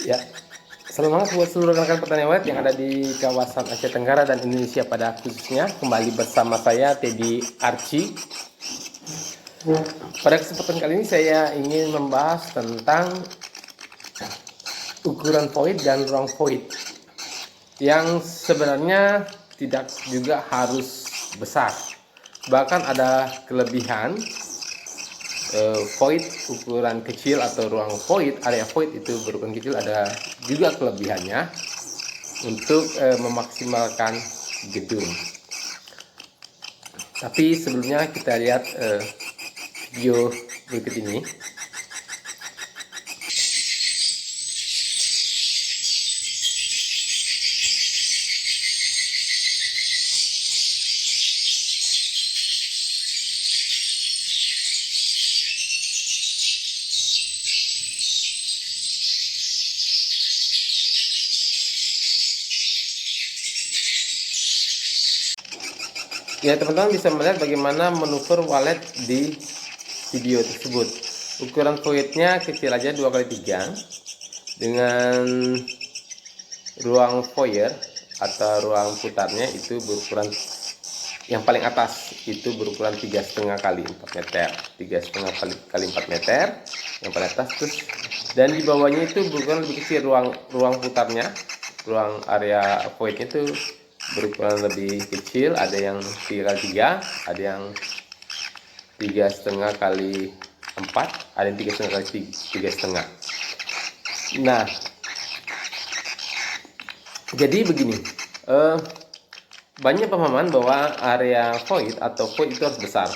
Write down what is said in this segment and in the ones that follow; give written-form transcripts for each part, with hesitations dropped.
Ya, selamat buat seluruh rekan petani sawit yang ada di kawasan Asia Tenggara dan Indonesia pada khususnya. Kembali bersama saya Teddy Archie. Pada kesempatan kali ini saya ingin membahas tentang ukuran void dan ruang void yang sebenarnya tidak juga harus besar. Bahkan ada kelebihan void ukuran kecil atau ruang void, area void itu berukuran kecil, ada juga kelebihannya untuk memaksimalkan gedung. Tapi sebelumnya kita lihat video berikut ini. Ya, teman-teman bisa melihat bagaimana manuver walet di video tersebut. Ukuran voidnya kecil aja 2x3 dengan ruang foyer atau ruang putarnya itu berukuran, yang paling atas itu berukuran 3,5 kali 4 meter, 3,5 kali 4 meter yang paling atas. Terus dan di bawahnya itu berukuran lebih kecil, ruang putarnya, ruang area voidnya itu berukuran lebih kecil, ada yang 3x3, ada yang 3,5 kali 4, ada yang 3,5 kali 3,5. Nah, jadi begini, banyak pemahaman bahwa area void atau void itu harus besar.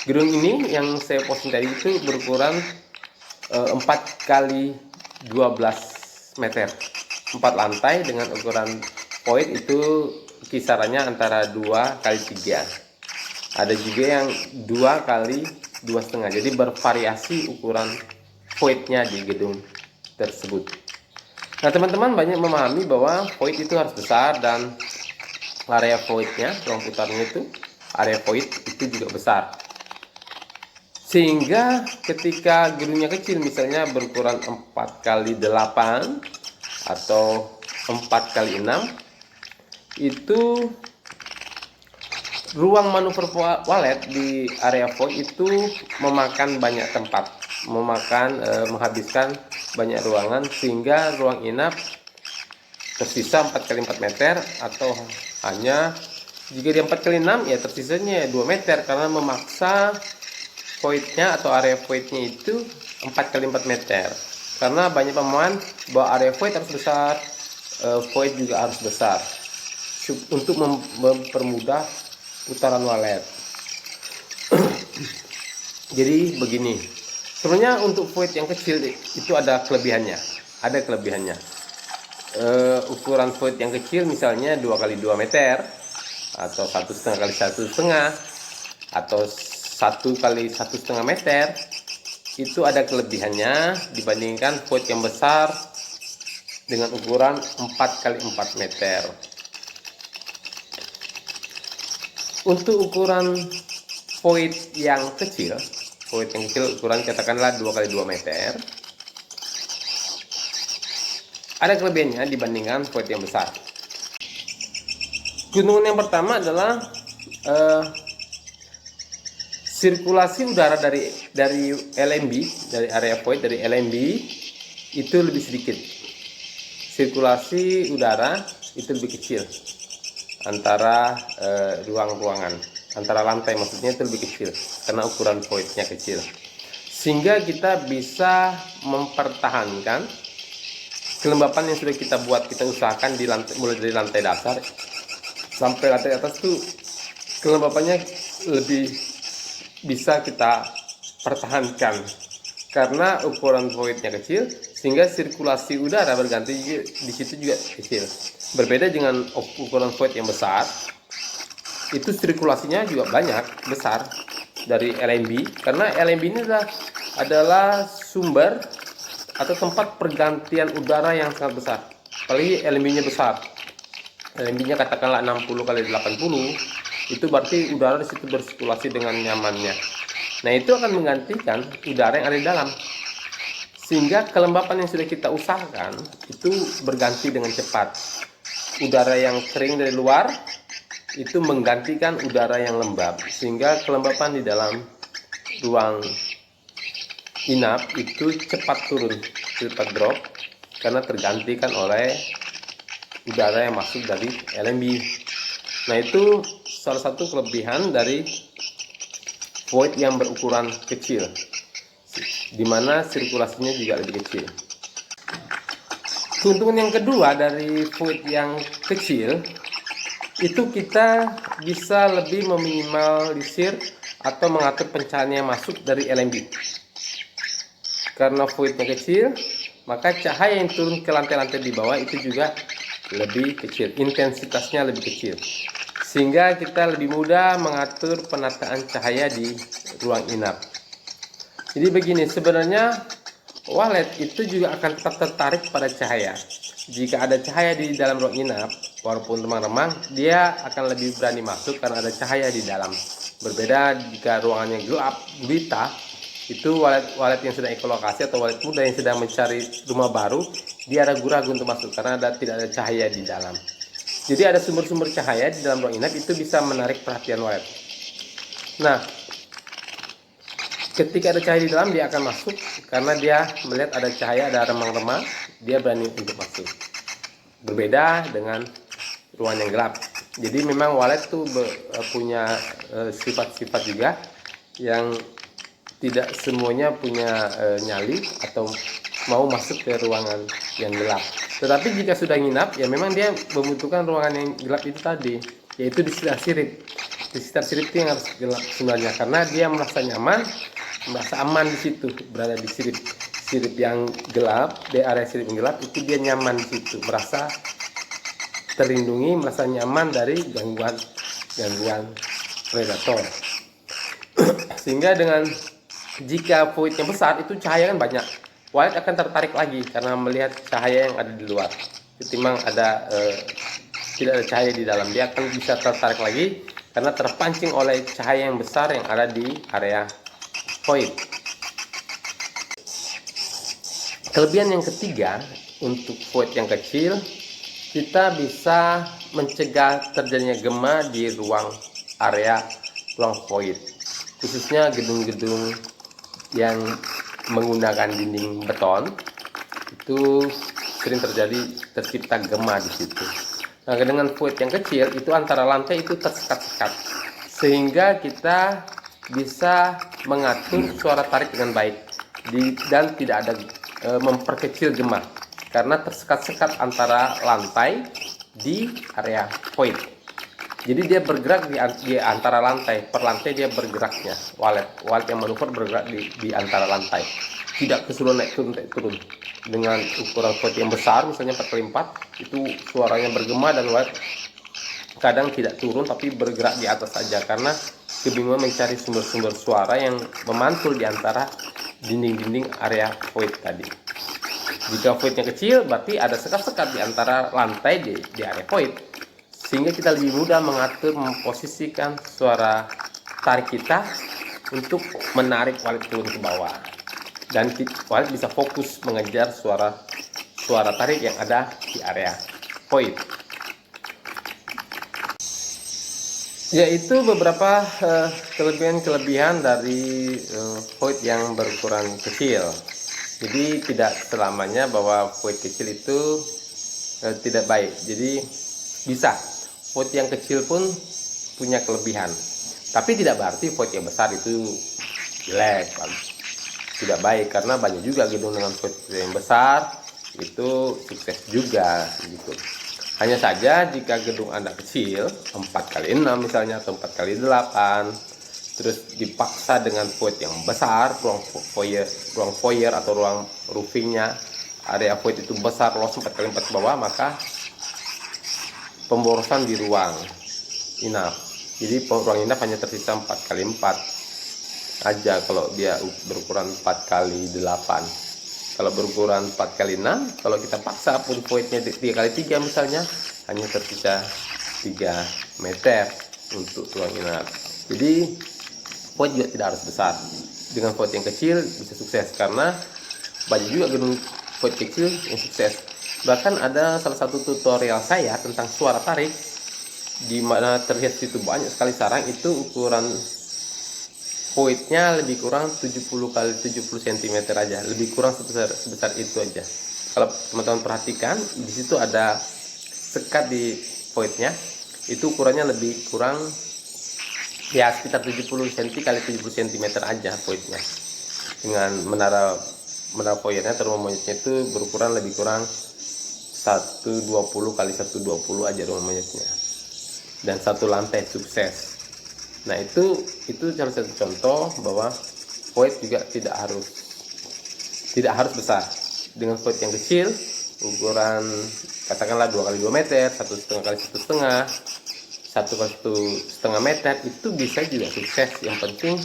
Gedung ini yang saya posting tadi itu berukuran 4 kali 12 meter, 4 lantai dengan ukuran void itu kisarannya antara 2 kali 3. Ada juga yang 2 kali 2,5. Jadi bervariasi ukuran voidnya di gedung tersebut. Nah, teman-teman banyak memahami bahwa void itu harus besar dan area voidnya, ruang putarnya itu, area void itu juga besar. Sehingga ketika gedungnya kecil, misalnya berukuran 4 kali 8 atau 4 kali 6, itu ruang manuver walet di area void itu memakan banyak tempat, menghabiskan banyak ruangan, sehingga ruang inap tersisa 4 kali 4 meter, atau hanya jika di 4 kali 6 ya tersisanya 2 meter, karena memaksa voidnya atau area voidnya itu 4 kali 4 meter. Karena banyak pemahaman bahwa area void harus besar, void juga harus besar untuk mempermudah putaran walet. Jadi begini, sebenarnya untuk void yang kecil itu ada kelebihannya. Ukuran void yang kecil misalnya 2 kali 2 meter atau 1,5 kali 1,5 atau 1 kali 1,5 meter, itu ada kelebihannya dibandingkan void yang besar dengan ukuran 4 kali 4 meter. Untuk ukuran void yang kecil ukuran katakanlah 2 kali 2 meter, ada kelebihannya dibandingkan void yang besar. Keuntungan yang pertama adalah sirkulasi udara dari LMB, dari area void, dari LMB itu lebih sedikit. Sirkulasi udara itu lebih kecil antara ruangan, antara lantai maksudnya itu lebih kecil karena ukuran voidnya kecil, sehingga kita bisa mempertahankan kelembapan yang sudah kita buat, kita usahakan di lantai, mulai dari lantai dasar sampai lantai atas tuh kelembapannya lebih bisa kita pertahankan karena ukuran voidnya kecil, sehingga sirkulasi udara berganti di situ juga kecil. Berbeda dengan ukuran void yang besar, itu sirkulasinya juga banyak, besar dari LMB, karena LMB ini adalah sumber atau tempat pergantian udara yang sangat besar. Apalagi LMB-nya besar, LMB-nya katakanlah 60 kali 80, itu berarti udara di situ bersirkulasi dengan nyamannya. Nah, itu akan menggantikan udara yang ada di dalam, sehingga kelembapan yang sudah kita usahakan itu berganti dengan cepat. Udara yang kering dari luar itu menggantikan udara yang lembab, sehingga kelembapan di dalam ruang inap itu cepat turun, cepat drop, karena tergantikan oleh udara yang masuk dari LMB. Nah, itu salah satu kelebihan dari void yang berukuran kecil, di mana sirkulasinya juga lebih kecil. Keuntungan yang kedua dari void yang kecil itu kita bisa lebih meminimalisir atau mengatur pencahayaan yang masuk dari LMB. Karena voidnya kecil, maka cahaya yang turun ke lantai-lantai di bawah itu juga lebih kecil, intensitasnya lebih kecil, sehingga kita lebih mudah mengatur penataan cahaya di ruang inap. Jadi begini, sebenarnya walet itu juga akan tetap tertarik pada cahaya. Jika ada cahaya di dalam ruang inap, walaupun remang-remang, dia akan lebih berani masuk karena ada cahaya di dalam. Berbeda jika ruangannya gelap gulita, itu walet yang sedang ekolokasi atau walet muda yang sedang mencari rumah baru, dia ragu-ragu untuk masuk karena tidak ada cahaya di dalam. Jadi ada sumber-sumber cahaya di dalam ruang inap itu bisa menarik perhatian walet. Nah, ketika ada cahaya di dalam, dia akan masuk karena dia melihat ada cahaya, ada remang-remang, dia berani untuk masuk. Berbeda dengan ruangan yang gelap. Jadi memang walet tuh punya sifat-sifat juga yang tidak semuanya punya nyali atau mau masuk ke ruangan yang gelap. Tetapi jika sudah nginap, ya memang dia membutuhkan ruangan yang gelap itu tadi, yaitu di sekitar sirip. Di sekitar sirip itu yang harus gelap sebenarnya, karena dia merasa nyaman, merasa aman di situ, berada di sirip yang gelap, di area sirip yang gelap itu dia nyaman di situ, merasa terlindungi, merasa nyaman dari gangguan predator. Sehingga dengan jika voidnya besar, itu cahaya kan banyak, walet akan tertarik lagi karena melihat cahaya yang ada di luar. Ketimbang tidak ada cahaya di dalam, dia akan bisa tertarik lagi karena terpancing oleh cahaya yang besar yang ada di area void. Kelebihan yang ketiga untuk void yang kecil, kita bisa mencegah terjadinya gema di ruang void, khususnya gedung-gedung yang menggunakan dinding beton, itu sering tercipta gema di situ. Nah, dengan void yang kecil itu antara lantai itu tersekat-sekat, sehingga kita bisa mengatur suara tarik dengan baik dan tidak ada memperkecil gema karena tersekat-sekat antara lantai di area void. Jadi dia bergerak di antara lantai, per lantai dia bergeraknya. Walet yang manuver bergerak di antara lantai. Tidak keseluruhan naik turun. Dengan ukuran void yang besar, misalnya 4x4, itu suaranya bergema dan walet kadang tidak turun tapi bergerak di atas saja karena kebingungan mencari sumber-sumber suara yang memantul di antara dinding-dinding area void tadi. Jika voidnya kecil, berarti ada sekat-sekat di antara lantai di area void, sehingga kita lebih mudah mengatur, memposisikan suara tarik kita untuk menarik walet turun ke bawah, dan walet bisa fokus mengejar suara tarik yang ada di area void. Yaitu beberapa kelebihan dari void yang berukuran kecil. Jadi tidak selamanya bahwa void kecil itu tidak baik. Jadi bisa void yang kecil pun punya kelebihan, tapi tidak berarti void yang besar itu jelek, tidak baik, karena banyak juga gedung dengan void yang besar itu sukses juga gitu. Hanya saja jika gedung Anda kecil 4x6 misalnya atau 4x8, terus dipaksa dengan void yang besar, ruang foyer atau ruang roofingnya, area void itu besar, luas 4x4 ke bawah, maka pemborosan di ruang inap. Jadi ruang inap hanya tersisa 4x4 aja kalau dia berukuran 4x8. Kalau berukuran 4x6, kalau kita paksa pun voidnya 3x3 misalnya, hanya tersisa 3 meter untuk ruang inap. Jadi void juga tidak harus besar. Dengan void yang kecil bisa sukses karena banyak juga gedung void kecil yang sukses. Bahkan ada salah satu tutorial saya tentang suara tarik, di mana terlihat situ banyak sekali sarang. Itu ukuran voidnya lebih kurang 70 kali 70 cm aja, lebih kurang sebesar itu aja. Kalau teman-teman perhatikan, di situ ada sekat di voidnya, itu ukurannya lebih kurang ya sekitar 70 cm kali 70 cm aja voidnya. Dengan menara voidnya, rumah monyetnya itu berukuran lebih kurang 120 kali 120 aja rumah monyetnya, dan satu lantai sukses. Nah itu salah satu contoh bahwa void juga tidak harus besar. Dengan void yang kecil, ukuran katakanlah 2 kali 2 meter, 1,5 kali 1,5, 1 kali 1,5 meter, itu bisa juga sukses. Yang penting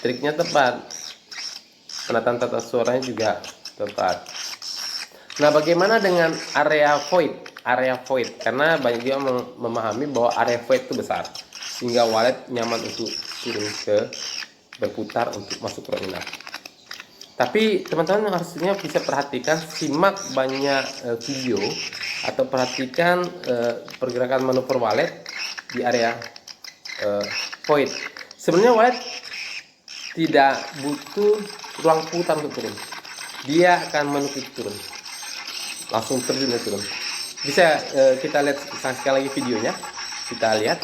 triknya tepat, penataan tata suaranya juga tepat. Nah, bagaimana dengan area void? Area void, karena banyak juga memahami bahwa area void itu besar, sehingga walet nyaman untuk turun berputar untuk masuk ruang inap. Tapi teman-teman harusnya bisa perhatikan, simak banyak video atau perhatikan pergerakan manuver walet di area void. Sebenarnya walet tidak butuh ruang putar untuk turun, dia akan menukik turun, langsung terjun turun. Bisa kita lihat sekali lagi videonya, kita lihat.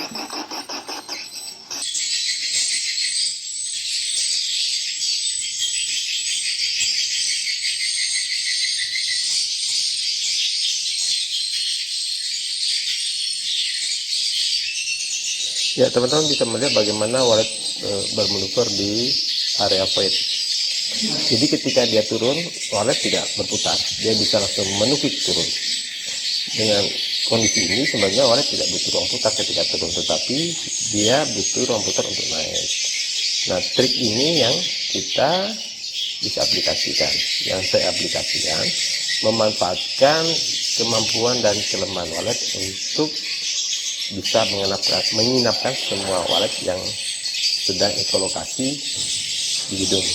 Ya, teman-teman bisa melihat bagaimana walet bermanuver di area void. Jadi ketika dia turun, walet tidak berputar, dia bisa langsung menukik turun. Dengan kondisi ini sebenarnya walet tidak butuh ruang putar ketika turun, tetapi dia butuh ruang putar untuk naik. Nah, trik ini yang kita bisa aplikasikan, yang saya aplikasikan, memanfaatkan kemampuan dan kelemahan walet untuk bisa menginapkan semua walet yang sedang ekolokasi di gedung.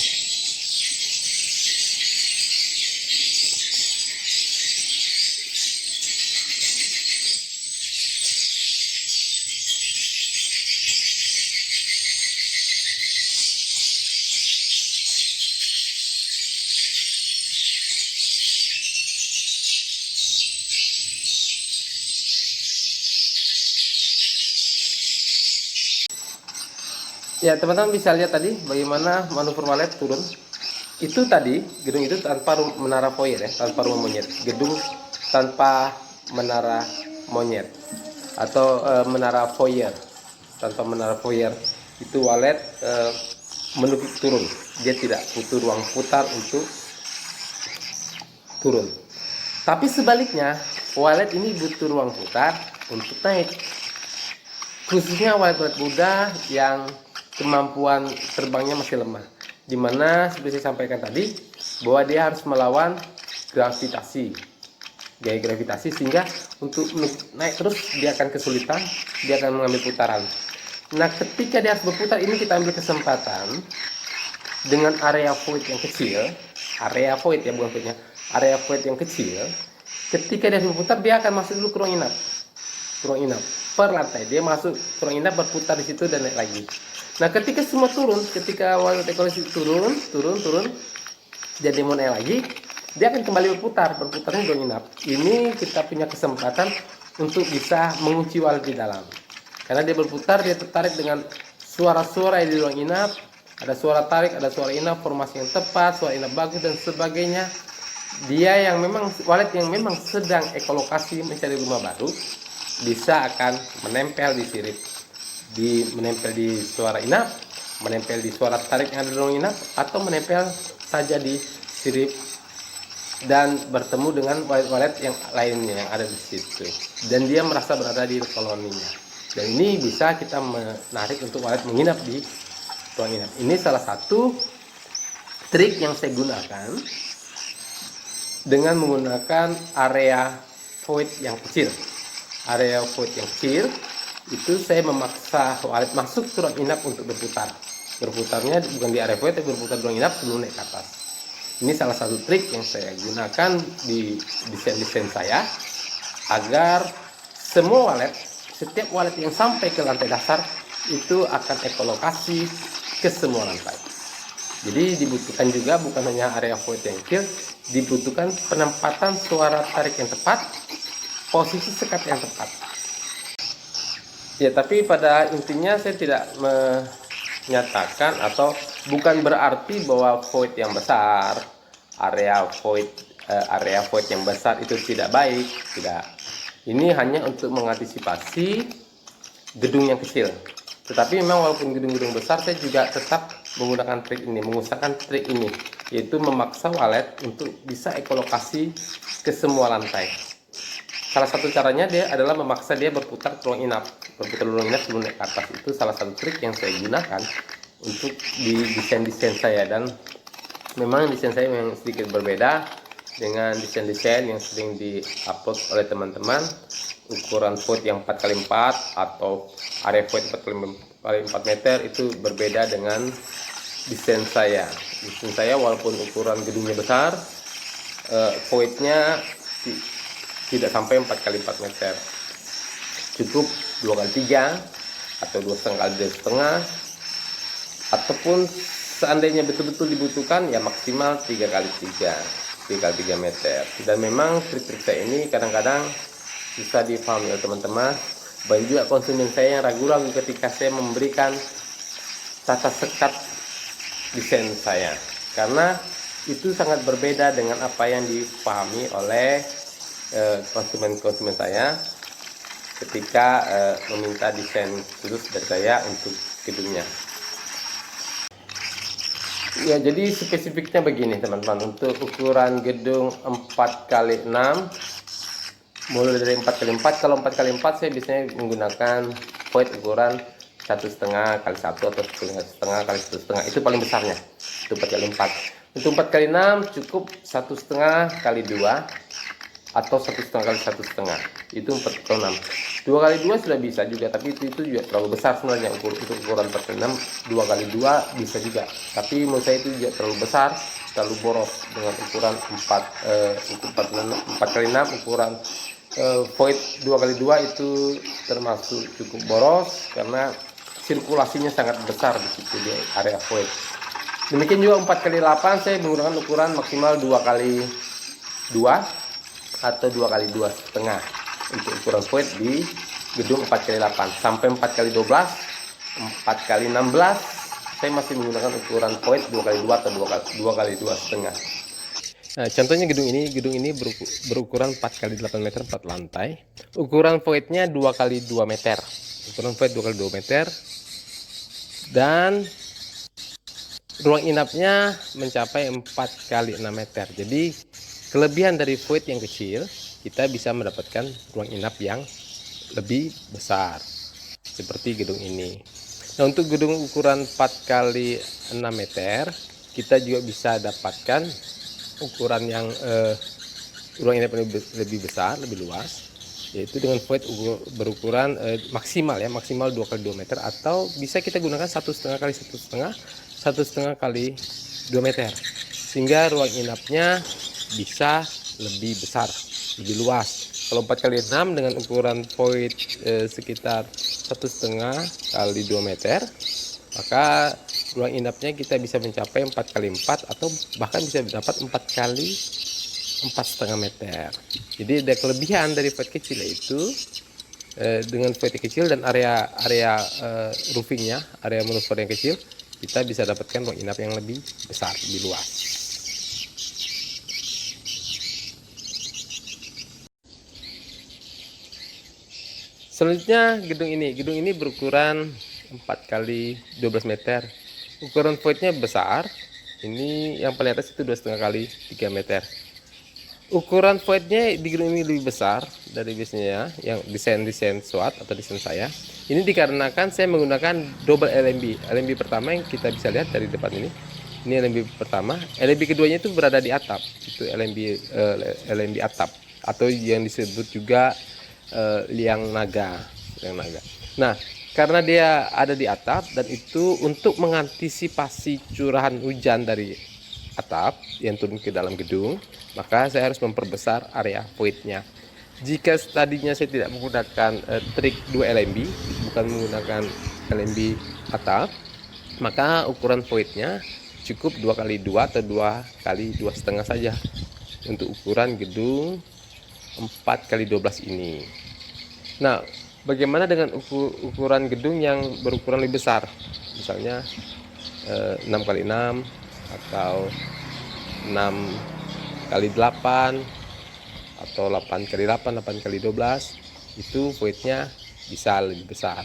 Ya, teman-teman bisa lihat tadi bagaimana manuver walet turun. Itu tadi gedung itu tanpa menara void ya, tanpa rumah monyet. Gedung tanpa menara monyet atau menara foyer, tanpa menara foyer, itu walet menukik turun. Dia tidak butuh ruang putar untuk turun. Tapi sebaliknya, walet ini butuh ruang putar untuk naik. Khususnya walet-walet muda yang kemampuan terbangnya masih lemah, dimana seperti saya sampaikan tadi bahwa dia harus melawan gravitasi, gaya gravitasi, sehingga untuk naik terus dia akan kesulitan, dia akan mengambil putaran. Nah, ketika dia harus berputar, ini kita ambil kesempatan dengan area void yang kecil, area void ya, bukan voidnya, area void yang kecil. Ketika dia harus berputar, dia akan masuk dulu ke ruang inap per lantai, dia masuk ke ruang inap, berputar di situ dan naik lagi. Nah, ketika semua turun, ketika walet ekologis turun, jadi mau naik lagi, dia akan kembali berputarnya di ruang inap. Ini kita punya kesempatan untuk bisa mengunci walet di dalam, karena dia berputar, dia tertarik dengan suara-suara di ruang inap, ada suara tarik, ada suara inap, formasi yang tepat, suara inap bagus dan sebagainya. Dia yang memang walet yang memang sedang ekolokasi mencari rumah baru, bisa akan menempel di sirip, menempel di suara inap, menempel di suara tarik yang ada di ruang inap, atau menempel saja di sirip dan bertemu dengan walet-walet yang lainnya yang ada di situ, dan dia merasa berada di koloninya. Dan ini bisa kita menarik untuk walet menginap di ruang inap. Ini salah satu trik yang saya gunakan dengan menggunakan area void yang kecil. Area void yang kecil itu saya memaksa walet masuk ke ruang inap untuk berputar. Berputarnya bukan di area void, tapi berputar di ruang inap sebelum naik ke atas. Ini salah satu trik yang saya gunakan di desain-desain saya agar semua walet, setiap walet yang sampai ke lantai dasar itu akan ekolokasi ke semua lantai. Jadi dibutuhkan juga bukan hanya area void yang kecil, dibutuhkan penempatan suara tarik yang tepat, posisi sekat yang tepat. Ya, tapi pada intinya saya tidak menyatakan atau bukan berarti bahwa void yang besar, area void yang besar itu tidak baik, tidak. Ini hanya untuk mengantisipasi gedung yang kecil. Tetapi memang walaupun gedung-gedung besar, saya juga tetap menggunakan trik ini, mengusahakan trik ini, yaitu memaksa walet untuk bisa ekolokasi ke semua lantai. Salah satu caranya dia adalah memaksa dia berputar ruang inap sebelum naik ke atas. Itu salah satu trik yang saya gunakan untuk di desain-desain saya, dan memang desain saya memang sedikit berbeda dengan desain-desain yang sering di-upload oleh teman-teman. Ukuran void yang 4x4 atau area void 4x4 meter itu berbeda dengan desain saya. Desain saya walaupun ukuran gedungnya besar, voidnya tidak sampai 4x4 meter, cukup 2x3 atau 2,5x2,5, ataupun seandainya betul-betul dibutuhkan ya maksimal 3x3 meter. Dan memang trik-trik saya ini kadang-kadang bisa dipahami oleh teman-teman. Banyak juga konsumen saya yang ragu-ragu ketika saya memberikan tata sekat desain saya, karena itu sangat berbeda dengan apa yang dipahami oleh konsumen-konsumen saya ketika meminta desain khusus dari saya untuk gedungnya. Ya, jadi spesifiknya begini teman-teman. Untuk ukuran gedung 4x6, mulai dari 4x4. Kalau 4x4 saya biasanya menggunakan void ukuran 1,5x1 atau 1,5x1,5. Itu paling besarnya, itu 4x4. Untuk 4x6 cukup 1,5x2 atau 1,5x1,5. Itu 4x6. 2x2 sudah bisa juga, tapi itu juga terlalu besar sebenarnya. Untuk ukuran 4x6 2x2 bisa juga, tapi menurut saya itu juga terlalu besar, terlalu boros. Dengan ukuran 4x6 ukuran void 2x2 itu termasuk cukup boros karena sirkulasinya sangat besar di situ di area void. Demikian juga 4x8 saya menggunakan ukuran maksimal 2x2 atau 2x2,5 untuk ukuran void di gedung 4x8. Sampai 4x12, 4x16 saya masih menggunakan ukuran void 2x2 atau 2x2,5. Nah, contohnya gedung ini berukuran 4x8 meter 4 lantai. Ukuran voidnya 2x2 meter. Ukuran void 2x2 meter. Dan ruang inapnya mencapai 4x6 meter. Jadi kelebihan dari void yang kecil, kita bisa mendapatkan ruang inap yang lebih besar seperti gedung ini. Nah, untuk gedung ukuran 4x6 meter, kita juga bisa dapatkan ukuran yang ruang inap lebih besar, lebih luas, yaitu dengan void berukuran maksimal 2x2 meter, atau bisa kita gunakan 1,5x1,5, 1,5x2 meter, sehingga ruang inapnya bisa lebih besar, lebih luas. Kalau 4x6 dengan ukuran void sekitar 1,5x2 meter, maka ruang inapnya kita bisa mencapai 4x4 atau bahkan bisa dapat 4x4,5 meter. Jadi ada kelebihan dari void kecil, yaitu dengan void kecil dan area roofingnya, area manuver yang kecil, kita bisa dapatkan ruang inap yang lebih besar, lebih luas. Selanjutnya gedung ini berukuran 4x12 meter. Ukuran voidnya besar. Ini yang paling atas itu 2,5x3 meter. Ukuran voidnya di gedung ini lebih besar dari biasanya yang desain SWAT atau desain saya. Ini dikarenakan saya menggunakan double LMB. LMB pertama yang kita bisa lihat dari depan ini. Ini LMB pertama. LMB keduanya itu berada di atap. Itu LMB atap atau yang disebut juga liang naga. Nah, karena dia ada di atap, dan itu untuk mengantisipasi curahan hujan dari atap yang turun ke dalam gedung, maka saya harus memperbesar area voidnya. Jika tadinya saya tidak menggunakan trik 2 LMB, bukan menggunakan LMB atap, maka ukuran voidnya cukup 2x2 atau 2x2,5 saja untuk ukuran gedung 4x12 ini. Nah, bagaimana dengan ukuran gedung yang berukuran lebih besar, misalnya 6x6 atau 6x8 atau 8x8, 8x12, itu voidnya bisa lebih besar.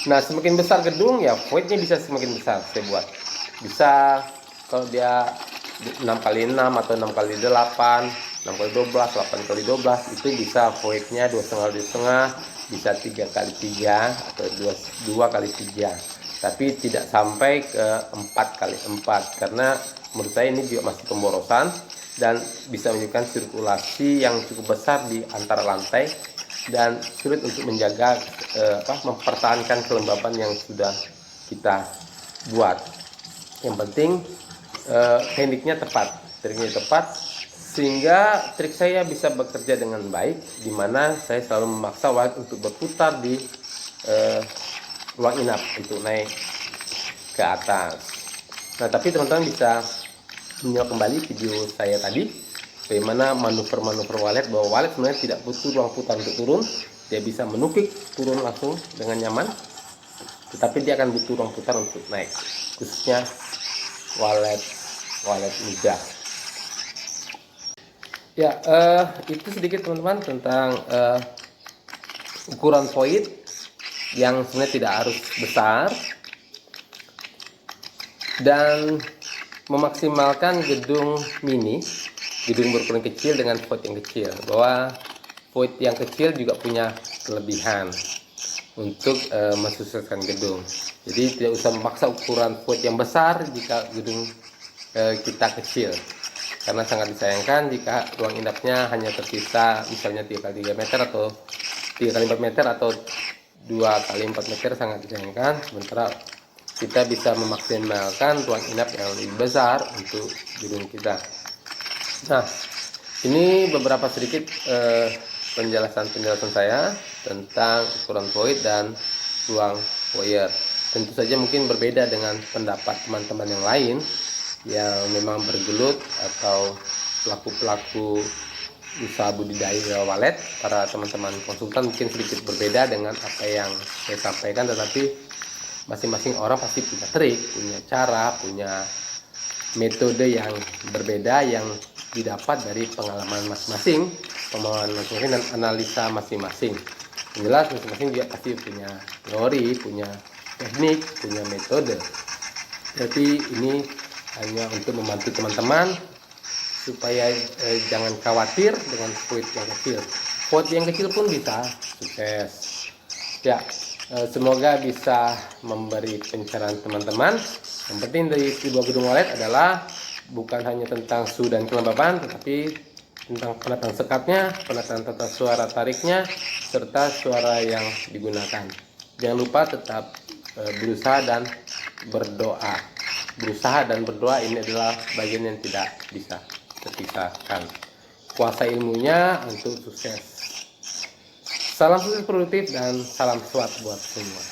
Nah, semakin besar gedung ya voidnya bisa semakin besar. Saya buat bisa kalau dia 6x6 atau 6x8, 6x12, 8x12, itu bisa voidnya 2,5 bisa 3x3 atau 2x3, tapi tidak sampai ke 4x4, karena menurut saya ini juga masih pemborosan dan bisa menunjukkan sirkulasi yang cukup besar di antara lantai dan sulit untuk menjaga mempertahankan kelembapan yang sudah kita buat. Yang penting triknya tepat sehingga trik saya bisa bekerja dengan baik, di mana saya selalu memaksa walet untuk berputar di ruang inap untuk naik ke atas. Nah, tapi teman-teman bisa menyimak kembali video saya tadi, bagaimana manuver-manuver walet, bahwa walet sebenarnya tidak butuh ruang putar untuk turun. Dia bisa menukik turun langsung dengan nyaman, tetapi dia akan butuh ruang putar untuk naik, khususnya walet muda. Ya, itu sedikit teman-teman tentang ukuran void yang sebenarnya tidak harus besar dan memaksimalkan gedung mini, gedung berukuran kecil dengan void yang kecil, bahwa void yang kecil juga punya kelebihan untuk mensukseskan gedung. Jadi tidak usah memaksa ukuran void yang besar jika gedung kita kecil, karena sangat disayangkan jika ruang inapnya hanya tersisa misalnya 3x3 meter atau 3x4 meter atau 2x4 meter, sangat disayangkan. Sementara kita bisa memaksimalkan ruang inap yang lebih besar untuk gedung kita. Nah, ini beberapa sedikit penjelasan saya tentang ukuran void dan ruang foyer. Tentu saja mungkin berbeda dengan pendapat teman-teman yang lain yang memang bergelut atau pelaku-pelaku usaha budidaya walet. Para teman-teman konsultan mungkin sedikit berbeda dengan apa yang saya sampaikan, tetapi masing-masing orang pasti punya trik, punya cara, punya metode yang berbeda yang didapat dari pengalaman masing-masing, dan analisa masing-masing. Jelas masing-masing juga pasti punya teori, punya teknik, punya metode. Jadi ini hanya untuk membantu teman-teman supaya jangan khawatir dengan void yang kecil. Void yang kecil pun bisa sukses. Ya, semoga bisa memberi pencerahan teman-teman. Yang penting dari sebuah gedung walet adalah bukan hanya tentang suhu dan kelembaban, tetapi tentang penataan sekatnya, penataan tata suara tariknya, serta suara yang digunakan. Jangan lupa tetap berusaha dan berdoa. Berusaha dan berdoa ini adalah bagian yang tidak bisa terpisahkan. Kuasai ilmunya untuk sukses. Salam sukses produktif dan salam sehat buat semua.